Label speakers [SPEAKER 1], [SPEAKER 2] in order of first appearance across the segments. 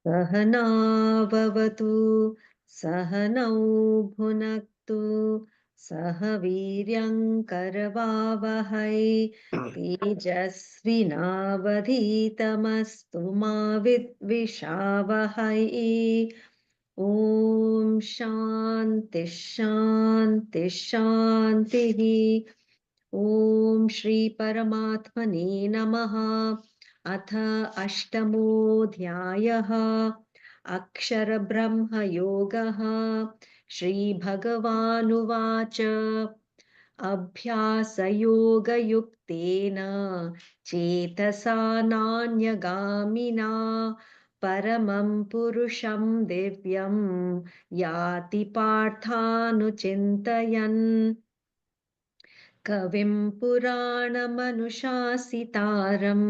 [SPEAKER 1] सहनाववतु सहनौ भुनक्तु सह वीर्यङ्करवावहै तेजस्विनावधीतमस्तु मा विद्विषावहै। ॐ शान्ति शान्ति शान्तिः। ॐ श्री परमात्मने नमः। अथ अष्टमोऽध्यायः अक्षरब्रह्मयोगः। श्रीभगवानुवाच अभ्यासयोगयुक्तेन चेतसा नान्यगामिना परमं पुरुषं दिव्यं याति पार्थानुचिन्तयन्। कविं पुराणमनुशासितारम्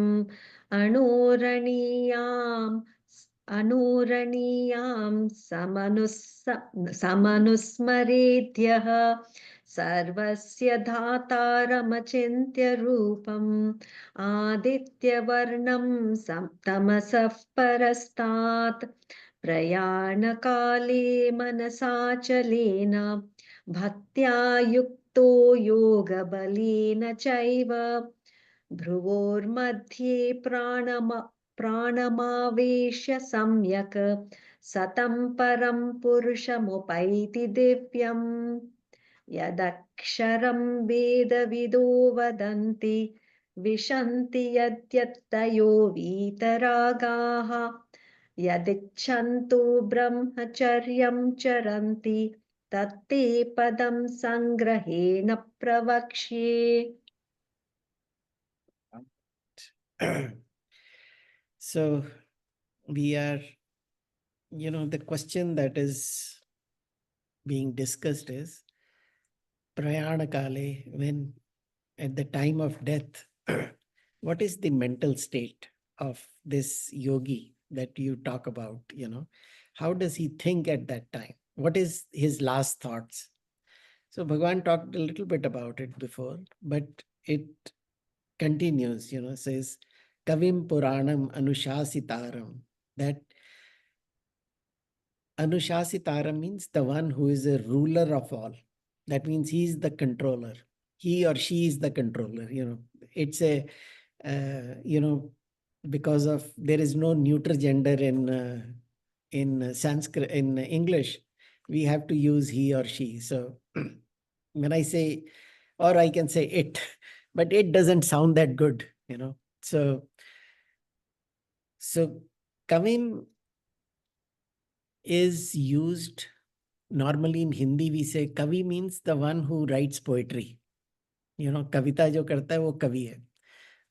[SPEAKER 1] अणोरणीयां समनुस्मरेद्यः सर्वस्य धातारमचिन्त्य रूपम् आदित्यवर्णं तमसः परस्तात् प्रयाणकाले मनसाचलेन भक्त्या युक्तो योगबलेन चैव भ्रुवोर्मध्ये प्राणमावेश्य सम्यक् सतं परं पुरुषमुपैति दिव्यम्। यदक्षरं वेदविदो वदन्ति विशन्ति यद्यत्तयो वीतरागाः यदिच्छन्तो ब्रह्मचर्यं चरन्ति तत्ते पदं संग्रहेण प्रवक्ष्ये।
[SPEAKER 2] So we are, the question that is being discussed is Prayana Kale, when at the time of death, what is the mental state of this yogi that you talk about? How does he think at that time? What is his last thoughts? So Bhagavan talked a little bit about it before, but it continues, says, Kavim Puranam Anushasitaram. That Anushasitaram means the one who is a ruler of all. That means he is the controller. He or she is the controller. It's a, because of there is no neuter gender in Sanskrit, in English, we have to use he or she. So when I say, or I can say it, but it doesn't sound that good, So Kavim is used normally in Hindi. We say Kavi means the one who writes poetry. Kavita jo karta hai wo kavi hai.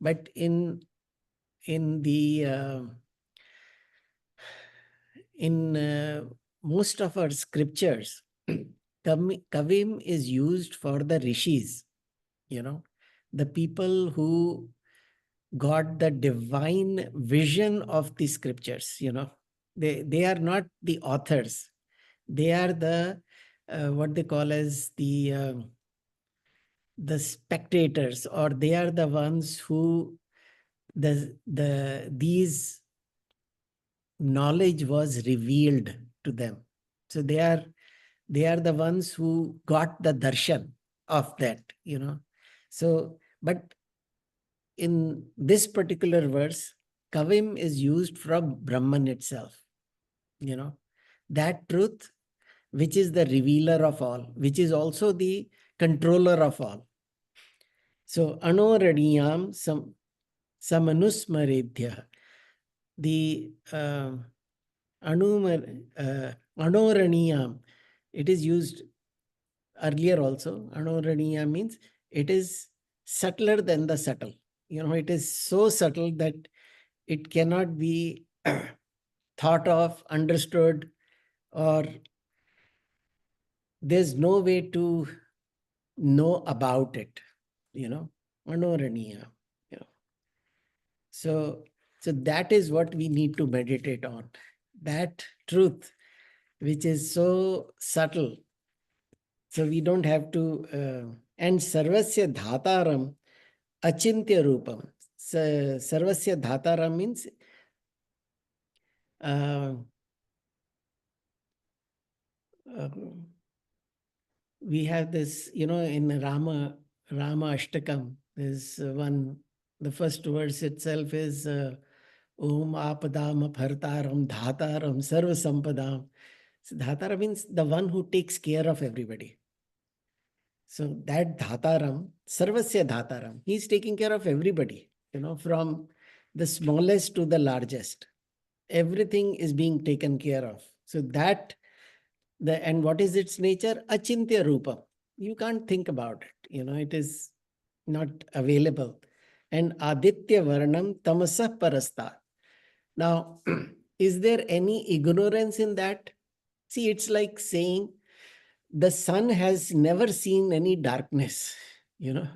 [SPEAKER 2] But in most of our scriptures, Kavim is used for the rishis, the people who got the divine vision of the scriptures. They are not the authors. They are the what they call as the spectators, or they are the ones who these knowledge was revealed to them. So they are the ones who got the darshan of that. So, but in this particular verse, Kavim is used from Brahman itself. That truth, which is the revealer of all, which is also the controller of all. So, Anoraniyam samanusmaredhya. The Anoraniyam, it is used earlier also. Anoraniyam means it is subtler than the subtle. It is so subtle that it cannot be thought of, understood, or there's no way to know about it, Manoraniya, you know. So that is what we need to meditate on. That truth, which is so subtle. So we don't have to, and Sarvasya Dhataram Achintya Rupam. Sarvasya Dhataram means uh, uh, we have this, in Rama Ashtakam, there's one, the first verse itself is Om Apadam Bhartaram Dhataram Sarva Sampadam. So Dhatara means the one who takes care of everybody. So that Dhataram, Sarvasya Dhataram, he's taking care of everybody, from the smallest to the largest. Everything is being taken care of. So that, and what is its nature? Achintya Rupa. You can't think about it. It is not available. And Aditya Varnam Tamasah Parasta. Now, is there any ignorance in that? See, it's like saying the sun has never seen any darkness. You know,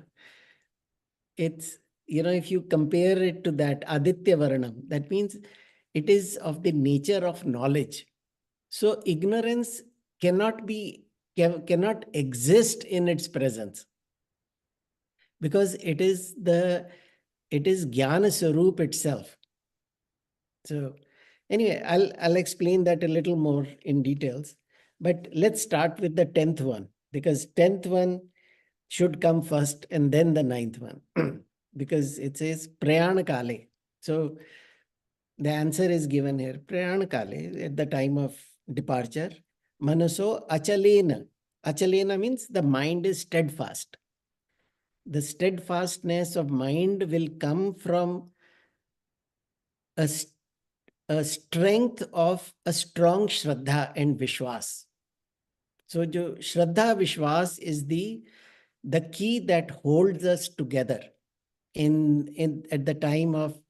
[SPEAKER 2] it's, if you compare it to that Aditya Varanam, that means it is of the nature of knowledge. So ignorance cannot exist in its presence, because it is Jnana Swarup itself. So anyway, I'll explain that a little more in details. But let's start with the 10th one, because 10th one should come first and then the 9th one, because it says Prayana Kale. So the answer is given here. Prayana Kale, at the time of departure, Manaso Achalena. Achalena means the mind is steadfast. The steadfastness of mind will come from a strength of a strong Shraddha and Vishwas. So, Shraddha Vishwas is the key that holds us together in at the time of,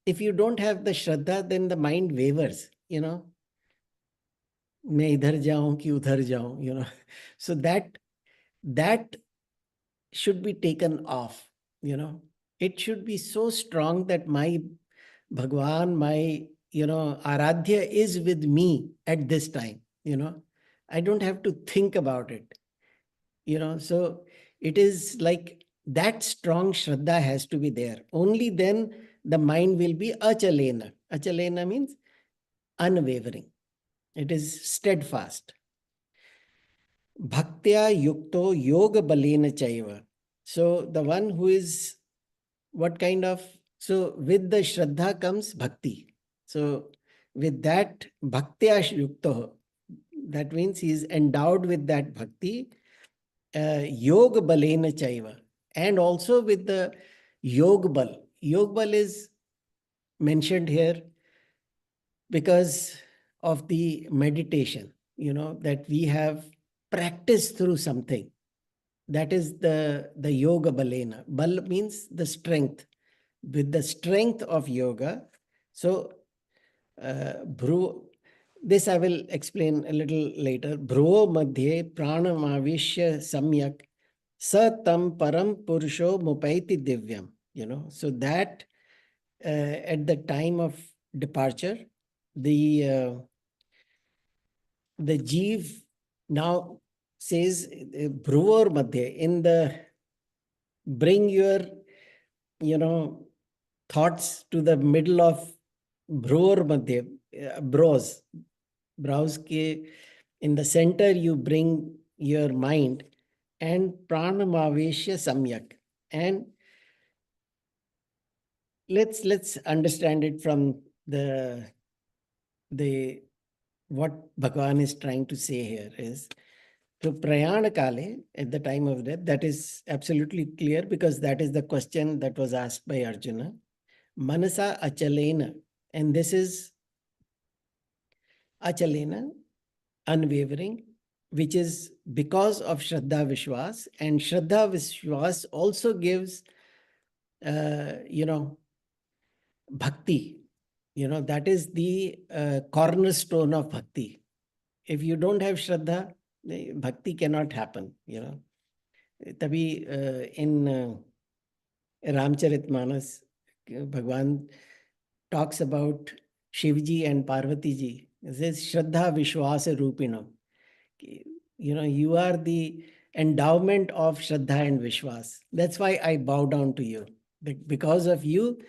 [SPEAKER 2] if you don't have the Shraddha, then the mind wavers, मैं इधर जाऊं कि उधर जाऊं, so that should be taken off. It should be so strong that my Bhagwan, my Aradhya is with me at this time. I don't have to think about it. So it is like that strong Shraddha has to be there. Only then the mind will be achalena. Achalena means unwavering. It is steadfast. Bhaktya yukto yoga balena chaiva. So the one who is what kind of, so with the Shraddha comes bhakti. So with that bhaktya yukto, that means he is endowed with that bhakti, yoga balena chaiva, and also with the yog bal. Yog bal is mentioned here because of the meditation, that we have practiced through something. That is the yoga balena. Bal means the strength. With the strength of yoga. So, this I will explain a little later. Bhruvo madhye pranamavishya samyak satam param purusho mupaiti divyam. So that at the time of departure, the Jeev now says, Bhruvor madhye, in the, bring your, thoughts to the middle of Bhruvor madhye, brows ke, in the center you bring your mind, and pranamaveshya samyak. And let's understand it from the what Bhagavan is trying to say here is, so prayana kale, at the time of death, that is absolutely clear, because that is the question that was asked by Arjuna. Manasa achalena, and this is achalena, unwavering, which is because of Shraddha Vishwas, and Shraddha Vishwas also gives, bhakti. That is the cornerstone of bhakti. If you don't have Shraddha, Bhakti cannot happen, you know. Tabhi in Ramcharitmanas, Bhagwan talks about Shivji and Parvati ji. It says, Shraddha Vishwasa Rupinam. You know, you are the endowment of Shraddha and Vishwas. That's why I bow down to you. Because of you,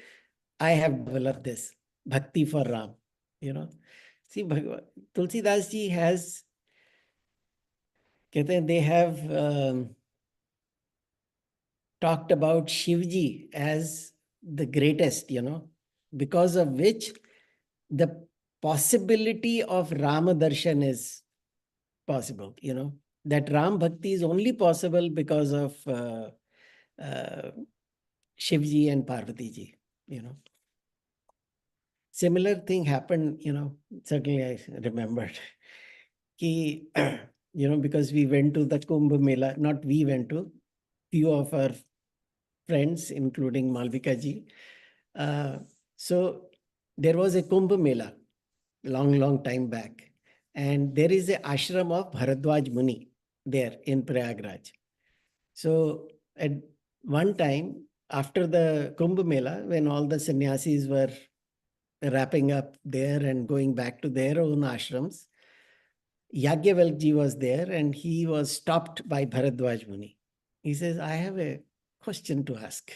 [SPEAKER 2] I have developed this bhakti for Ram. You know, see, Tulsidas ji has, they have talked about Shivji as the greatest, you know, because of which the possibility of Rama Darshan is possible, you know, that Ram Bhakti is only possible because of uh, Shivji and Parvati ji, you know. Similar thing happened, you know, certainly I remembered. Ki, you know, because we went to the Kumbh Mela, not we went to, few of our friends, including Malvika ji. Uh, so there was a Kumbh Mela long time back. And there is a ashram of Bharadwaj Muni there in Prayagraj. So at one time, after the Kumbh Mela, when all the sannyasis were wrapping up there and going back to their own ashrams, Yagyavalkji was there and he was stopped by Bharadwaj Muni. He says, I have a question to ask.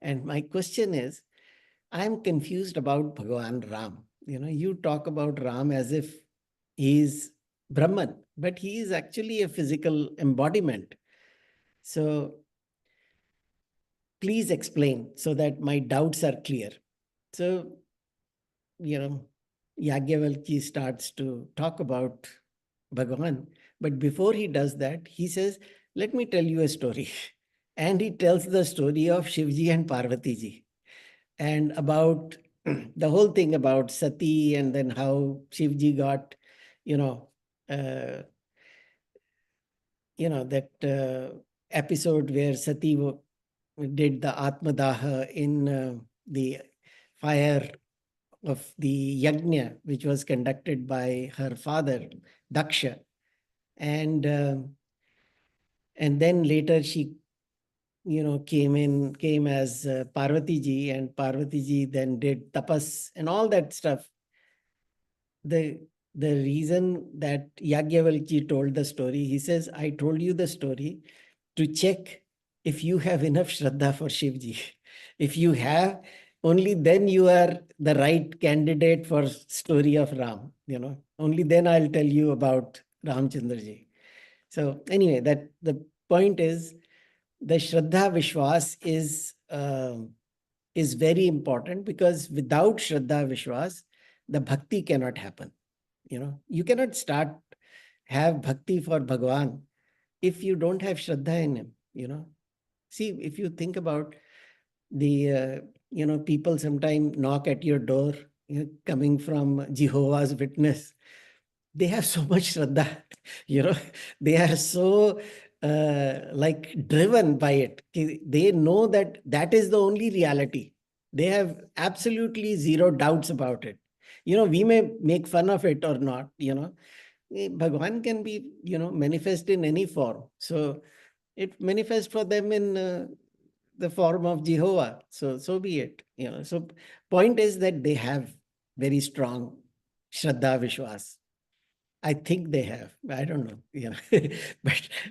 [SPEAKER 2] And my question is, I'm confused about Bhagavan Ram. You know, you talk about Ram as if he is Brahman, but he is actually a physical embodiment. So please explain so that my doubts are clear. So, you know, Yagyavalkji starts to talk about Bhagavan. But before he does that, he says, let me tell you a story. And he tells the story of Shivji and Parvati ji and about the whole thing about Sati and then how Shivji got, you know, uh, that episode where Sati did the Atmadaha in the fire of the yajna, which was conducted by her father, Daksha. And then later she, came as Parvati ji, and Parvati ji then did tapas and all that stuff. The reason that Yagyavalkji told the story, he says, I told you the story to check if you have enough Shraddha for Shivji. If you have, only then you are the right candidate for story of Ram. Only then I'll tell you about Ramchandraji. So anyway, that the point is the Shraddha Vishwas is very important, because without Shraddha Vishwas, the bhakti cannot happen. You cannot have bhakti for Bhagavan if you don't have Shraddha in him. See, if you think about the, people sometimes knock at your door, coming from Jehovah's Witness, they have so much Shraddha, they are so like driven by it. They know that that is the only reality. They have absolutely zero doubts about it. We may make fun of it or not, Bhagwan can be, manifest in any form. So it manifests for them in the form of Jehovah. So be it. So point is that they have very strong Shraddha Vishwas. I think they have. I don't know.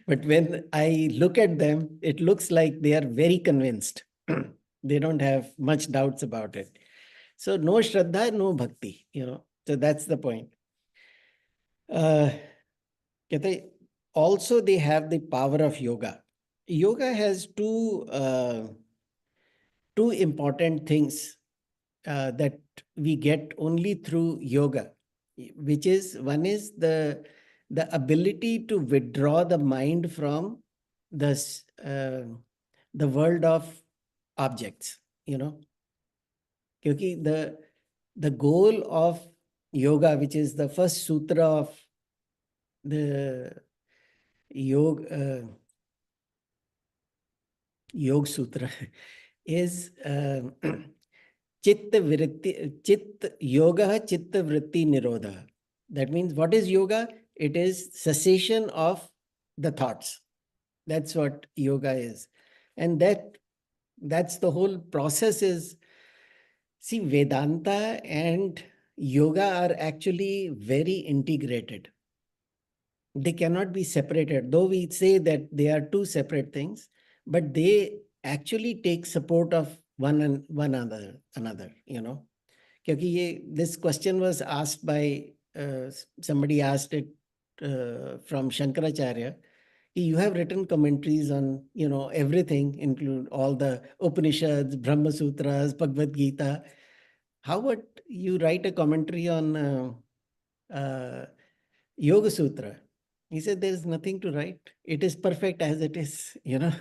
[SPEAKER 2] But when I look at them, it looks like they are very convinced. They don't have much doubts about it. So no Shraddha, no Bhakti. So that's the point. Kehte, also, they have the power of yoga. Yoga has two important things that we get only through yoga, which is, one is the ability to withdraw the mind from the the world of objects. Because the goal of yoga, which is the first sutra of the Yog Sutra, is Chitta Vritti, Chit Yoga, Chitta Vritti Nirodha. That means, what is yoga? It is cessation of the thoughts. That's what yoga is. And that's the whole process is, see, Vedanta and yoga are actually very integrated. They cannot be separated, though we say that they are two separate things, but they actually take support of one another, you know. क्योंकि ये this question was asked by somebody asked it from Shankaracharya. You have written commentaries on, you know, everything, include all the Upanishads, Brahma Sutras, Bhagwad Gita. How about you write a commentary on Yoga Sutra? He said, there is nothing to write. It is perfect as it is. You know,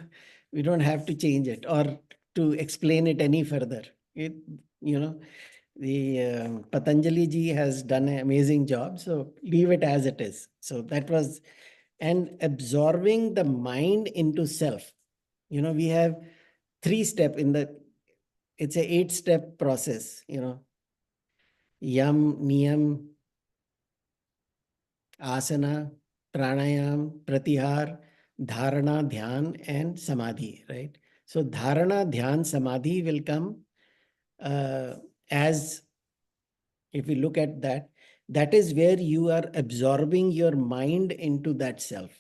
[SPEAKER 2] we don't have to change it or to explain it any further. It, you know, the Patanjali ji has done an amazing job. So leave it as it is. So that was, and absorbing the mind into self. You know, we have 3 step in the, it's a 8-step process, you know, yam, niyam, asana, pranayam, pratihar, dharana, dhyan, and samadhi, right? So dharana, dhyan, samadhi will come as, if you look at that, that is where you are absorbing your mind into that self.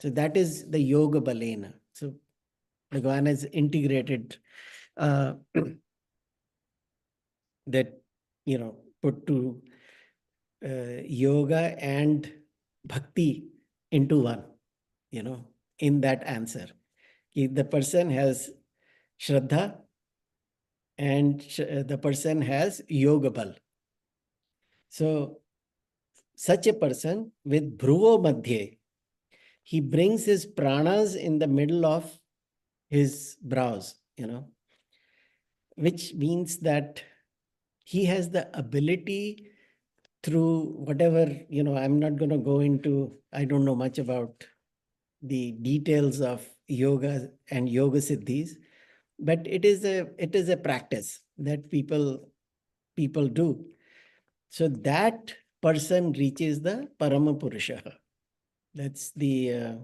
[SPEAKER 2] So that is the yoga balena. So Bhagavan has integrated uh, that, you know, put to yoga and bhakti into one, you know, in that answer. If the person has shraddha and the person has yoga bal. So such a person with bhruvo madhye, he brings his pranas in the middle of his brows, you know, which means that he has the ability through whatever, you know, I'm not going to go into, I don't know much about the details of yoga and yoga siddhis, but it is a practice that people do. So that person reaches the Parama Purusha. That's the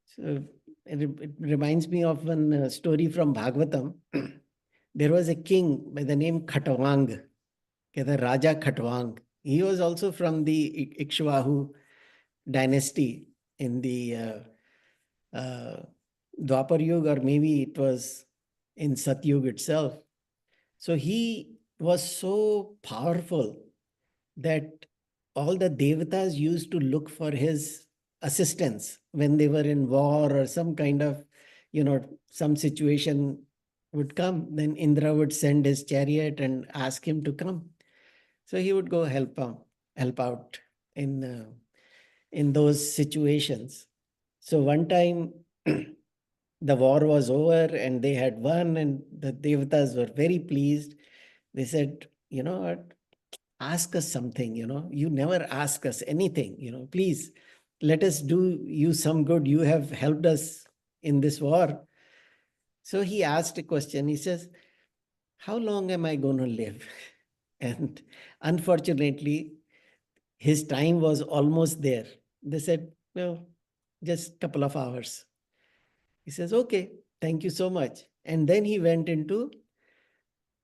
[SPEAKER 2] so it reminds me of one story from Bhagavatam. There was a king by the name Khatwang, the Raja Khatwang. He was also from the Ikshvahu dynasty in the Dwapar Yuga, or maybe it was in Satyug itself. So he was so powerful that all the devatas used to look for his assistance when they were in war or some kind of, you know, some situation would come. Then Indra would send his chariot and ask him to come. So he would go help out in those situations. So one time the war was over and they had won, and the devatas were very pleased. They said, you know what, ask us something, you know, you never ask us anything, you know, please let us do you some good. You have helped us in this war. So he asked a question. He says, how long am I going to live? And unfortunately, his time was almost there. They said, well, just a couple of hours. He says, okay, thank you so much. And then he went into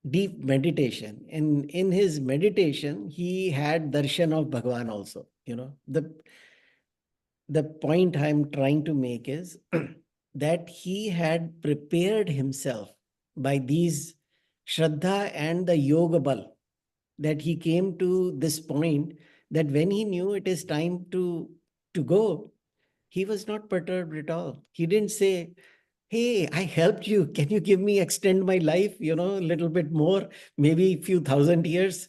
[SPEAKER 2] deep meditation. And in his meditation, he had darshan of Bhagavan also. You know, the point I'm trying to make is that he had prepared himself by these Shraddha and the Yoga Bal, that he came to this point that when he knew it is time to go, he was not perturbed at all. He didn't say, hey, I helped you. Can you give me extend my life, you know, a little bit more, maybe a few thousand years?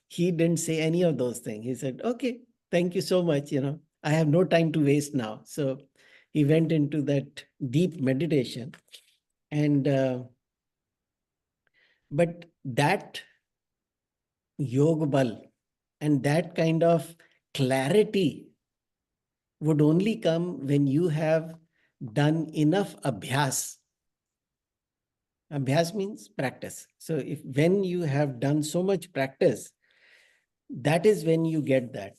[SPEAKER 2] He didn't say any of those things. He said, okay, thank you so much. You know, I have no time to waste now. So he went into that deep meditation. And, but that yoga bal and that kind of clarity would only come when you have done enough abhyas. Abhyas means practice. So if when you have done so much practice, that is when you get that.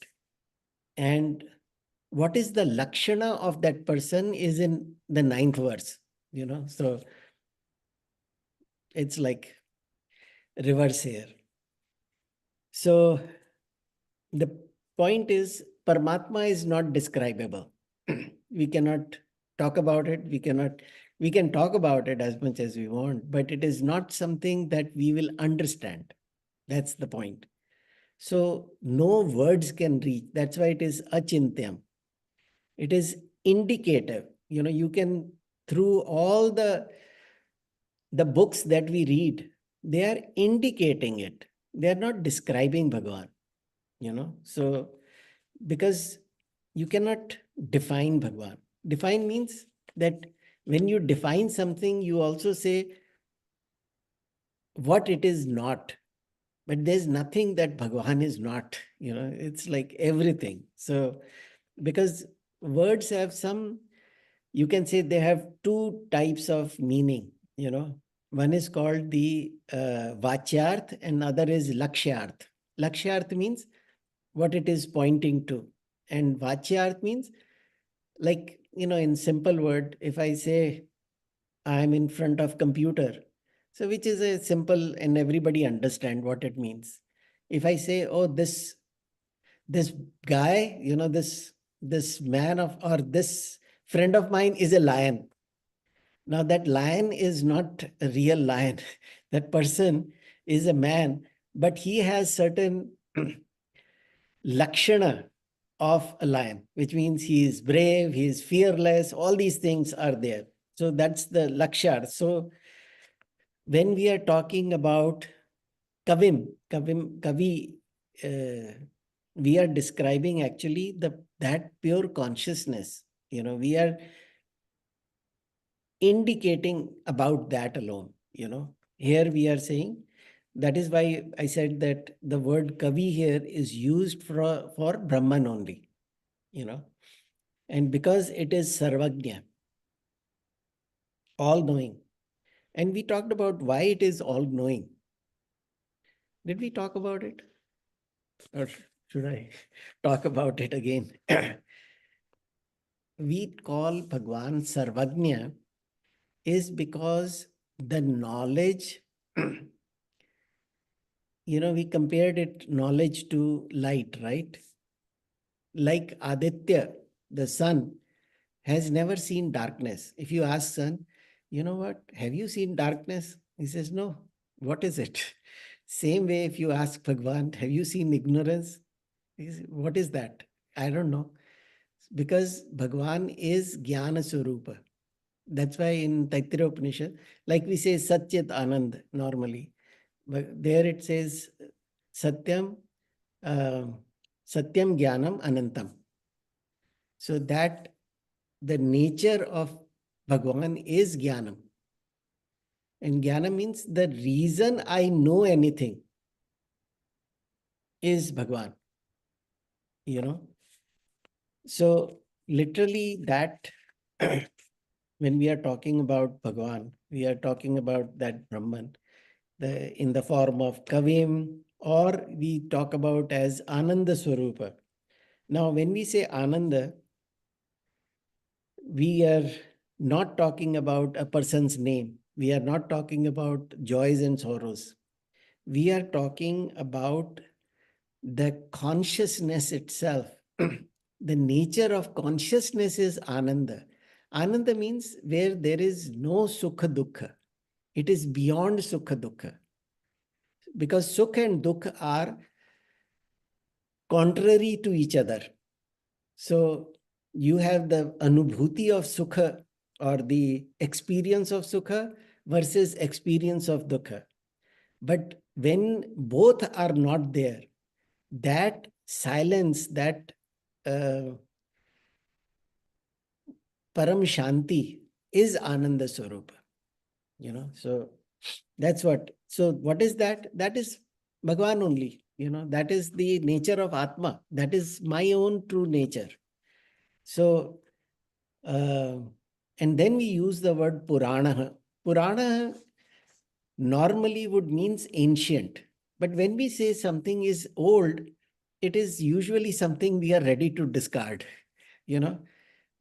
[SPEAKER 2] And what is the lakshana of that person is in the 9th verse, so it's like reverse here. So the point is, Paramatma is not describable. We cannot talk about it. We can talk about it as much as we want, but it is not something that we will understand. That's the point. So no words can reach. That's why it is achintyam. It is indicative. You can, through all the books that we read, they are indicating it. They are not describing Bhagavan. So because you cannot define Bhagavan. Define means that when you define something, you also say what it is not. But there's nothing that Bhagavan is not. It's like everything. So because words have some, you can say they have two types of meaning. One is called the vachyarth and other is lakshyarth. Lakshyarth means what it is pointing to, and vachyarth means, like, in simple word, if I say I'm in front of computer, so which is a simple and everybody understand what it means. If I say, oh, this guy, this man of, or this friend of mine is a lion. Now that lion is not a real lion. That person is a man, but he has certain lakshana of a lion, which means he is brave, he is fearless, all these things are there. So that's the lakshar. So when we are talking about kavi, we are describing actually that pure consciousness. We are indicating about that alone. Here we are saying, that is why I said that the word kavi here is used for Brahman only. And because it is sarvagnya, all knowing. And we talked about why it is all knowing. Did we talk about it? Or should I talk about it again? We call Bhagwan Sarvagnya is because the knowledge, we compared it knowledge to light, right? Like Aditya, the sun, has never seen darkness. If you ask sun, you know what, have you seen darkness? He says, no. What is it? Same way, if you ask Bhagwan, have you seen ignorance? He says, what is that? I don't know. Because Bhagwan is Jnana Swarupa. That's why in Taittiriya Upanishad, like we say Satyat Anand normally, but there it says Satyam, uh, Satyam Jnanam Anantam. So that the nature of Bhagwan is Jnanam. And Jnana means the reason I know anything is Bhagwan. So literally that when we are talking about Bhagwan, we are talking about that Brahman, in the form of Kavim, or we talk about as Ananda Swarupa. Now, when we say Ananda, we are not talking about a person's name. We are not talking about joys and sorrows. We are talking about the consciousness itself. The nature of consciousness is Ananda. Ananda means where there is no Sukha Dukkha. It is beyond Sukha Dukkha. Because Sukha and Dukkha are contrary to each other. So you have the anubhuti of Sukha, or the experience of Sukha, versus experience of Dukkha. But when both are not there, that silence, that Param Shanti is Ananda Swarupa. So that's what. So what is that? That is Bhagwan only. That is the nature of Atma. That is my own true nature. So, and then we use the word Purana. Purana normally would means ancient. But when we say something is old, it is usually something we are ready to discard, you know.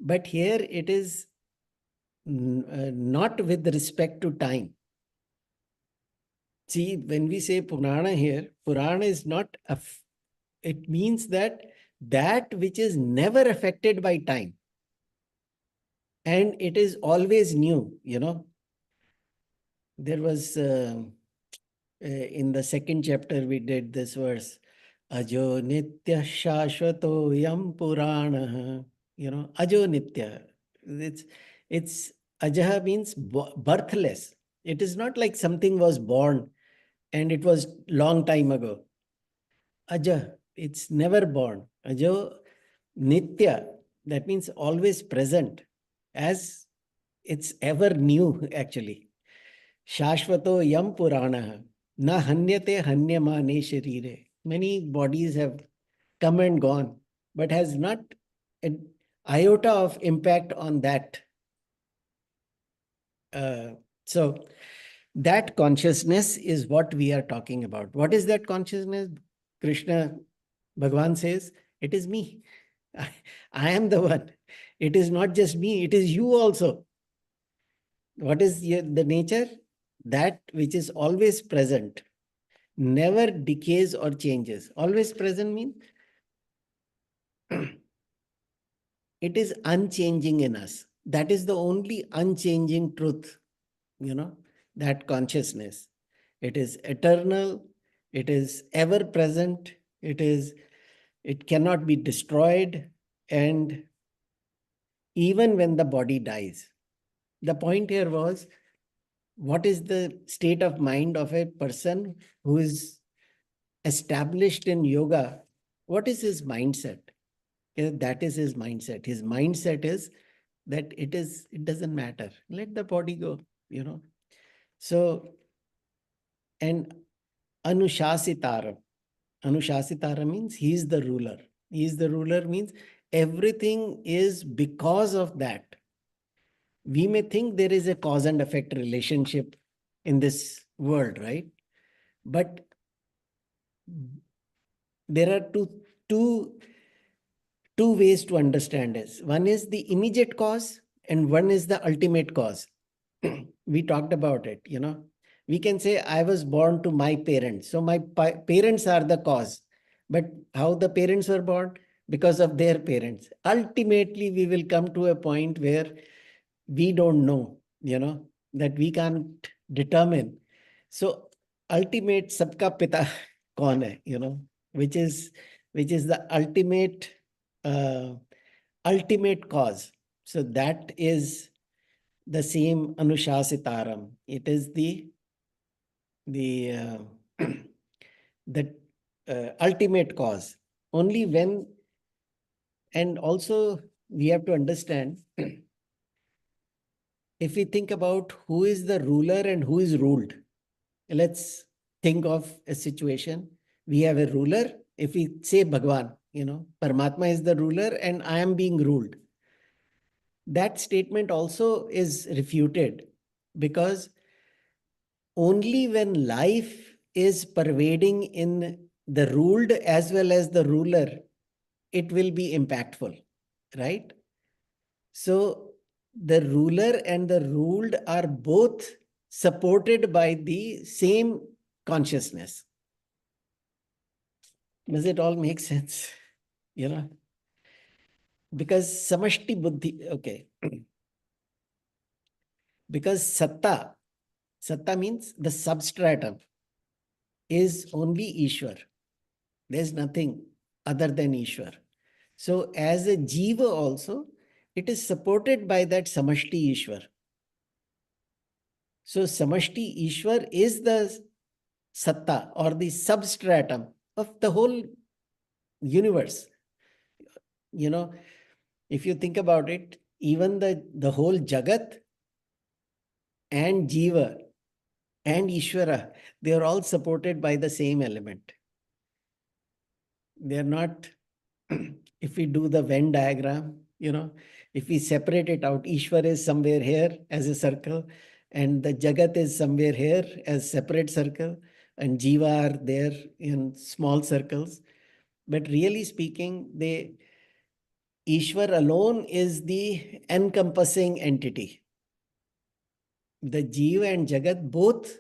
[SPEAKER 2] But here it is not with respect to time. See, when we say Purana here, Purana is not, it means that which is never affected by time. And it is always new, you know. There was, in the second chapter, we did this verse, Ajo Nitya Shashvato Yam Purana, you know, Ajo Nitya. It's Ajaha means birthless. It is not like something was born and it was long time ago. Aja, it's never born. Ajo Nitya, that means always present, as it's ever new actually. Shashvato yam purana, na hanyate hanyamane sharire. Many bodies have come and gone, but has not an iota of impact on that. So that consciousness is what we are talking about. What is that consciousness? Krishna, Bhagavan says, it is me. I am the one. It is not just me, it is you also. What is the nature? That which is always present, never decays or changes. Always present means it is unchanging in us. That is the only unchanging truth, you know, that consciousness. It is eternal, it is ever present, it cannot be destroyed, and even when the body dies. The point here was, what is the state of mind of a person who is established in yoga? What is his mindset? That is his mindset. His mindset is that it doesn't matter. Let the body go, you know. So, and Anushasitaram. Anushasitaram means he is the ruler. He is the ruler means everything is because of that. We may think there is a cause and effect relationship in this world, right? But there are two two ways to understand this. One is the immediate cause and one is the ultimate cause. We talked about it, you know. We can say I was born to my parents. So my parents are the cause. But how the parents were born? Because of their parents. Ultimately, we will come to a point where we don't know, you know, that we can't determine. So ultimate sabka pita kaun hai, you know, which is the uh, ultimate cause. So that is the same Anushasitaram. It is the the ultimate cause. Only when, and also we have to understand, if we think about who is the ruler and who is ruled, let's think of a situation. We have a ruler. If we say Bhagwan, you know, Paramatma is the ruler and I am being ruled. That statement also is refuted, because only when life is pervading in the ruled as well as the ruler, it will be impactful, right? So the ruler and the ruled are both supported by the same consciousness. Does it all make sense? You know, because samashti buddhi, okay. Because satta means the substratum is only Ishwar. There's nothing other than Ishwar. So as a jiva also, it is supported by that samashti Ishwar. So samashti Ishwar is the satta or the substratum of the whole universe. You know, if you think about it, even the whole Jagat and Jiva and Ishvara, they are all supported by the same element. They are not, if we do the Venn diagram, you know, if we separate it out, Ishvara is somewhere here as a circle, and the Jagat is somewhere here as separate circle, and Jiva are there in small circles. But really speaking, Ishwar alone is the encompassing entity. The Jiva and Jagat both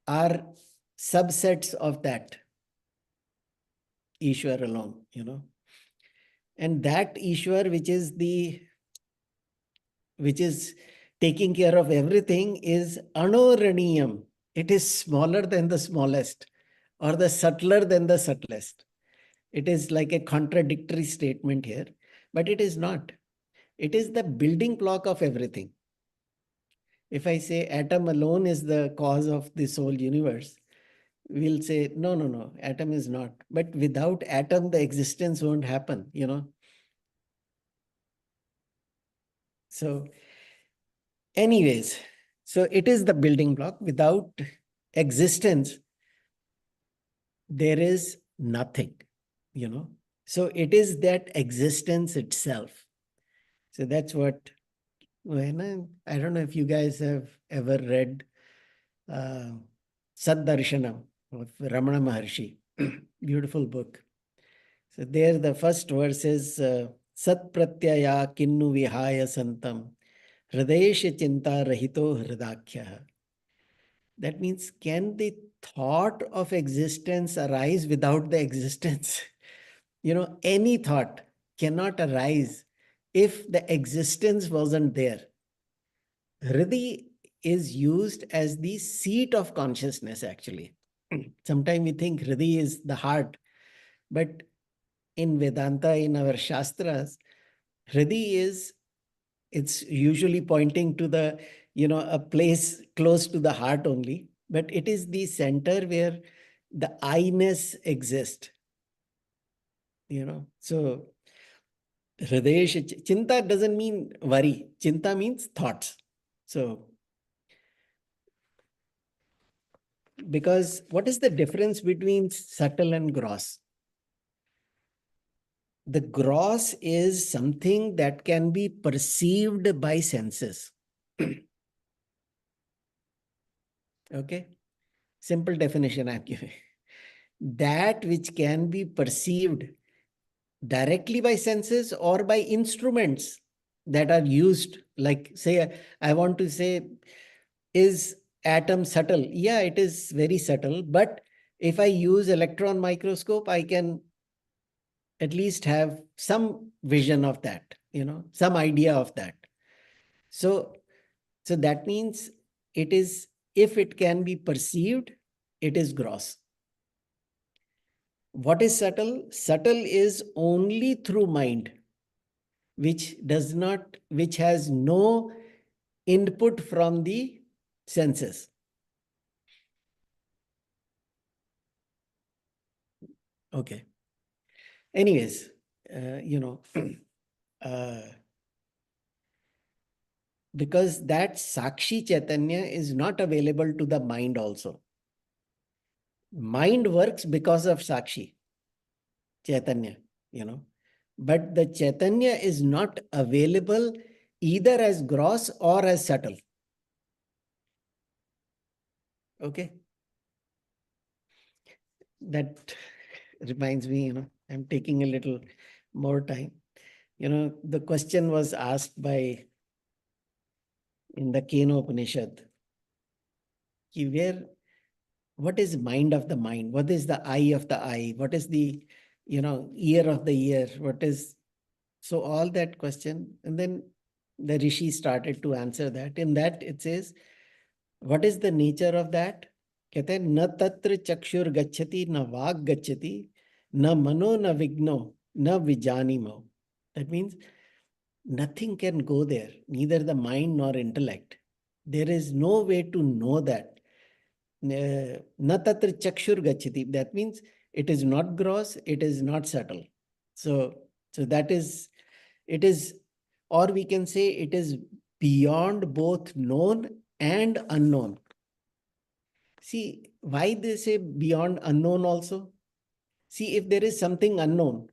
[SPEAKER 2] are subsets of that Ishwar alone, And that Ishwar, which is taking care of everything, is anoraniyam. It is smaller than the smallest, or the subtler than the subtlest. It is like a contradictory statement here, but it is not. It is the building block of everything. If I say atom alone is the cause of this whole universe, we'll say, no, no, no, atom is not. But without atom, the existence won't happen. So anyways, so it is the building block. Without existence, there is nothing. So it is that existence itself. So that's what, I don't know if you guys have ever read Saddarshanam of Ramana Maharshi. Beautiful book. So there the first verse is Sat Pratyaya Kinnu Vihaya Santam Hridayesha Chinta Rahito Hridakya. That means, can the thought of existence arise without the existence? Any thought cannot arise if the existence wasn't there. Hriday is used as the seat of consciousness, actually. Sometimes we think Hriday is the heart, but in Vedanta, in our Shastras, Hriday it's usually pointing to a place close to the heart only, but it is the center where the I-ness exists. So Hriday, Chinta doesn't mean worry. Chinta means thoughts. So, because what is the difference between subtle and gross? The gross is something that can be perceived by senses. Okay? Simple definition I'm giving. That which can be perceived directly by senses or by instruments that are used. Like, say, I want to say, is atom subtle? Yeah, it is very subtle. But if I use electron microscope, I can at least have some vision of that, some idea of that. So that means it is, if it can be perceived, it is gross. What is subtle? Subtle is only through mind, which has no input from the senses. Okay. Anyways, because that Sakshi Chaitanya is not available to the mind also. Mind works because of Sakshi Chaitanya, but the Chaitanya is not available either as gross or as subtle. Okay. That reminds me, I'm taking a little more time. The question was asked in the Kena Upanishad, what is mind of the mind? What is the eye of the eye? What is the, ear of the ear? So all that question. And then the Rishi started to answer that. In that it says, what is the nature of that? कहते हैं न तत्र चक्षुर गच्छति न वाग गच्छति न मनो न विघ्नो न vijanimo. That means nothing can go there, neither the mind nor intellect. There is no way to know that. Na tatra chakshur gachati. That means it is not gross, it is not subtle. So that is, it is, or we can say it is beyond both known and unknown. See, why they say beyond unknown also? See, if there is something unknown,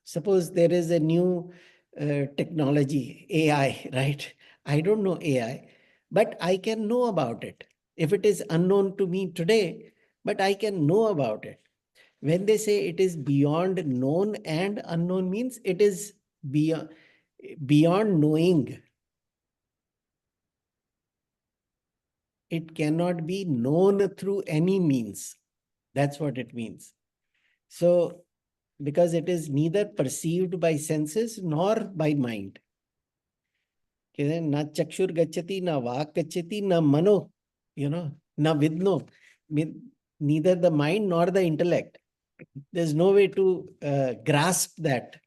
[SPEAKER 2] suppose there is a new technology, AI, right? I don't know AI, but I can know about it. If it is unknown to me today, but I can know about it. When they say it is beyond known and unknown, means it is beyond knowing. It cannot be known through any means. That's what it means. So, because it is neither perceived by senses nor by mind. Na chakshur gachati, na vak gachati, na mano, na vidno. Neither the mind nor the intellect. There's no way to grasp that.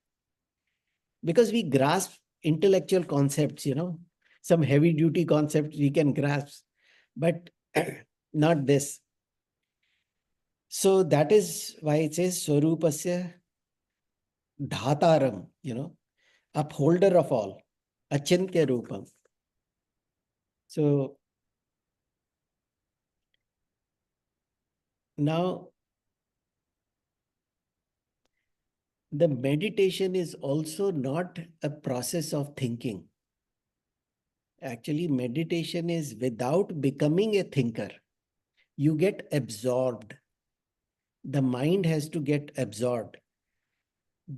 [SPEAKER 2] Because we grasp intellectual concepts, some heavy duty concepts we can grasp, but not this. So that is why it says Swarupasya Dhataram, upholder of all, Achintya Rupam. So now the meditation is also not a process of thinking. Actually, meditation is without becoming a thinker. You get absorbed. The mind has to get absorbed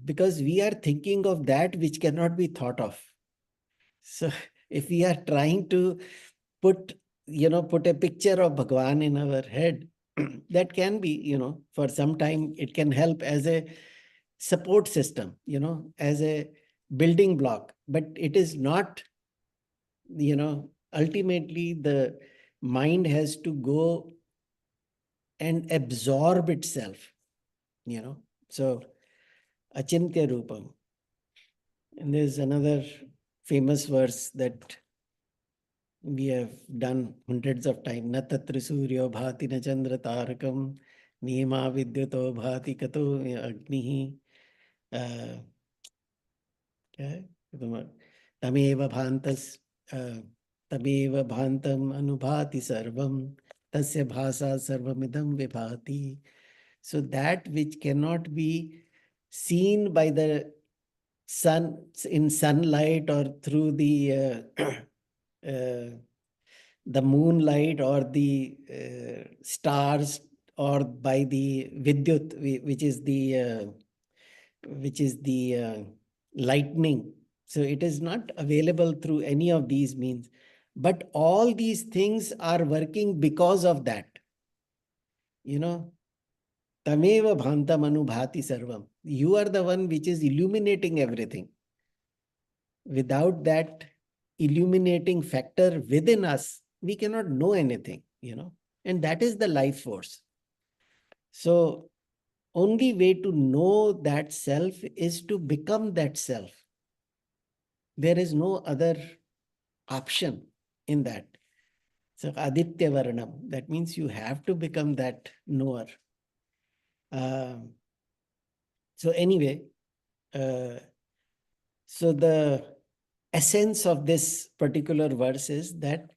[SPEAKER 2] because we are thinking of that which cannot be thought of. So if we are trying to put a picture of Bhagwan in our head, that can be, for some time, it can help as a support system, as a building block, but it is not, ultimately the mind has to go and absorb itself, so Achintya Rupam. And there's another famous verse that we have done hundreds of times. Na tatra suryo bhati na chandra tarakam nima vidyuto bhati kato agnihi. Tameva bhantas tameva bhantam anubhati sarvam tasya bhasa sarvamidam vibhati. So that which cannot be seen by the sun in sunlight or through the moonlight or the stars or by the vidyut, which is the lightning. So it is not available through any of these means. But all these things are working because of that. Tameva bhantam anubhati sarvam. You are the one which is illuminating everything. Without that illuminating factor within us, we cannot know anything, and that is the life force. So only way to know that self is to become that self. There is no other option in that. So Aditya Varnam, that means you have to become that knower. So anyway, so the essence of this particular verse is that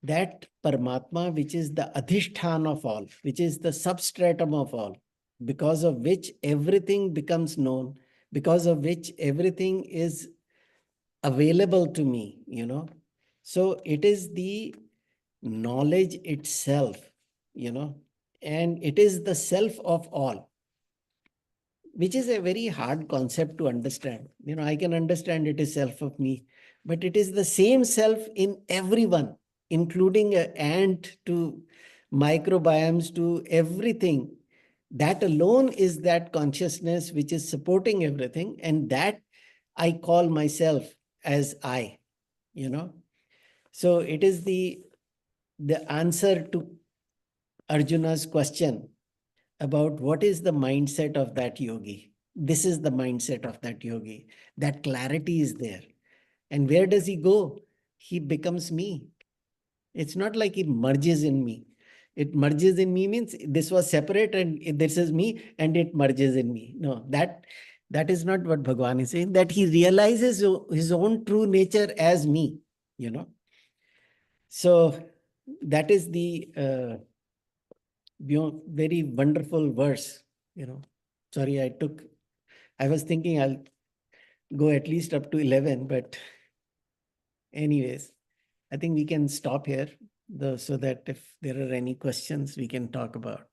[SPEAKER 2] Paramatma, which is the adhishthan of all, which is the substratum of all, because of which everything becomes known, because of which everything is available to me, So it is the knowledge itself, and it is the self of all, which is a very hard concept to understand. I can understand it is self of me, but it is the same self in everyone, including an ant to microbiomes to everything. That alone is that consciousness which is supporting everything, and that I call myself as I, So it is the answer to Arjuna's question about what is the mindset of that yogi. This is the mindset of that yogi. That clarity is there. And where does he go? He becomes me. It's not like he merges in me. It merges in me means this was separate and this is me and it merges in me. No, that is not what Bhagwan is saying. That he realizes his own true nature as me, So that is the very wonderful verse, Sorry, I was thinking I'll go at least up to 11, but anyways, I think we can stop here so that if there are any questions, we can talk about.